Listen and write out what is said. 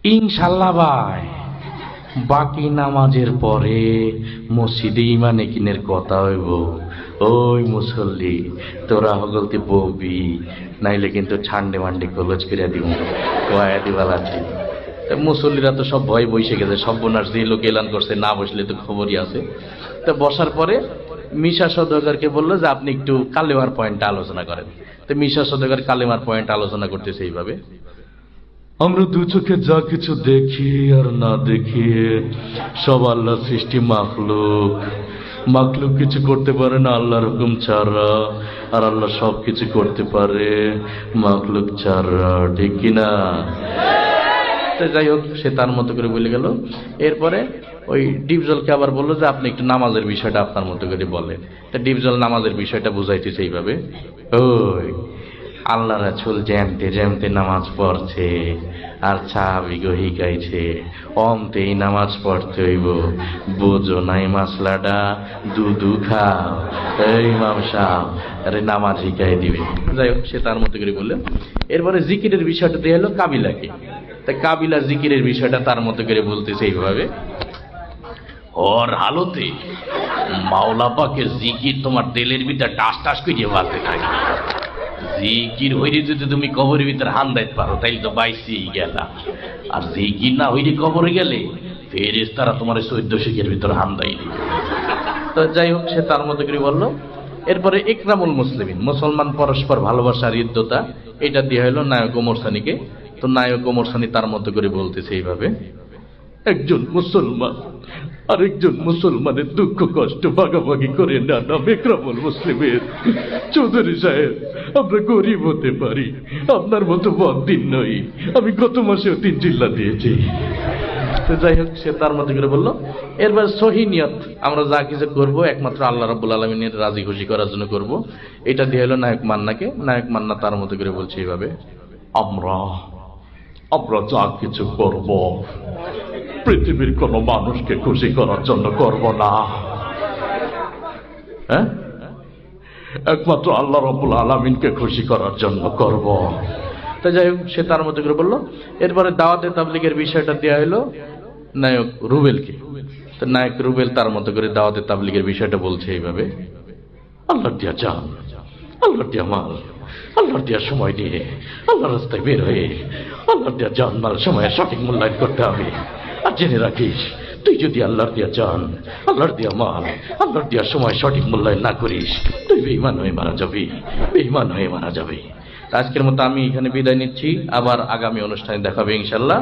ইনশাল্লাহ ভাই, বাকি নামাজের পরে মসজিদে ইমানে কিনের কথা হইব। ওই মুসল্লি, তোরা হগলতে ববি, নাইলে কিন্তু ছান্ডে মান্ডে কলজ করে দিব, কয়া দিবাল আছে। মুসল্লিরা তো সব ভয় বসে গেছে, সর্বনাশ যে লোক এলান করছে, না বসলে তো খবরই আছে। তো বসার পরে মিশা সওদাগরকে বললো যে আপনি একটু কালেমার পয়েন্টটা আলোচনা করেন। তো মিশা সওদাগর কালেমার পয়েন্ট আলোচনা করতেছে এইভাবে, আমরা দু চোখে যা কিছু দেখি আর না দেখি সব আল্লাহ সৃষ্টি মাখলুক। মাখলুক কিছু করতে পারে না আল্লাহর হুকুম ছাড়া, আর আল্লাহ সব কিছু করতে পারে মাখলুক ছাড়া, ঠিক কিনা? যাই হোক, সে তার মতো করে বলে গেল। এরপরে ওই ডিপজলকে আবার বললো যে আপনি একটু নামাজের বিষয়টা আপনার মতো করে বলেন। তা ডিপজল নামাজের বিষয়টা বুঝাইতেছে এইভাবে, ওই আল্লাহ রাসূল জ্যামতে জ্যামতে নামাজ পড়ছে আর সাহাবীগো হিকাইছে অমতেই নামাজ পড়তে হইব, বোঝো নাই মাসলাটা, দুধু খাও। এই ইমাম সাহেব আরে নামাজ হিকাই দিবে। যাই হোক, সে তার মতো করে বললেন। এরপরে জিকিরের বিষয়টা দিয়ে হলো কাবিলাকে। তা কাবিলা জিকিরের বিষয়টা তার মতো করে বলতেছে এইভাবে, ওর হালতে মাওলা পাকের জিকির তোমার দিলের ভিতরে টাস টাস করিয়ে বাজতে থাকে। জিকির হইলে যদি তুমি কবরের ভিতরে হান দাইতে পারো তাইলে তো বাইসি গেলা, আর জিকির না হইলে কবরে গেলে ফেরেশতারা তোমার 14 শিখের ভিতরে হান দাইলে। তো যাই হোক, সে তার মতো করে বললো। এরপরে ইকরামুল মুসলিমিন, মুসলমান পরস্পর ভালোবাসার হৃদ্যতা, এটা দিয়ে হলো নায়ক ওমর সানিকে। তো নায়ক ওমর সানি তার মতো করে বলতেছে এইভাবে, একজন মুসলমান আরেকজন মুসলমানের দুঃখ কষ্ট ভাগাভাগি করে না নাম ইকরামুল মুসলিমের। চৌধুরী সাহেব, আমরা গরিব হতে পারি, আপনার মতো বড়দিন নই, আমি গত মাসেও 3 চিল্লা দিয়েছি। যাই হোক, সে তার মতো করে বললো। এরপর সহি নিয়ত, আমরা যা কিছু করবো একমাত্র আল্লাহ রাব্বুল আলামিনের রাজি খুশি করার জন্য করব। এটা দিয়ে হলো নায়ক মান্নাকে। নায়ক মান্না তার মতো করে বলছে এইভাবে, আমরা যা কিছু করব পৃথিবীর কোন মানুষকে খুশি করার জন্য করব না, হ্যাঁ, একমাত্র আল্লাহ রাব্বুল আলামিনকে খুশি করার জন্য করব। তো যাই হোক, সে তার মতো করে বললো। এরপরে দাওয়াতে তাবলীগের বিষয়টা দেওয়া হলো নায়ক রুবেলকে। তো নায়ক রুবেল তার মতো করে দাওয়াতে তাবলীগের বিষয়টা বলছে এইভাবে, আল্লাহর দিয়া জান, আল্লাহর দিয়া মাল, আল্লাহর দিয়া সময় নিয়ে আল্লাহর রাস্তায় বের হয়ে আল্লাহর দিয়া জান মাল সময়ের সঠিক মূল্যায়ন করতে হবে। আর জেনে রাখিস, তুই যদি আল্লাহর দিয়া জান, আল্লাহর দিয়া মাল, আল্লাহর দিয়া সময় সঠিক মূল্যায়ন না করিস, তুই বেঈমান হয়ে মারা যাবি, বেঈমান হয়ে মারা যাবে। আজকের মতো আমি এখানে বিদায় নিচ্ছি, আবার আগামী অনুষ্ঠানে দেখাবে ইনশাআল্লাহ।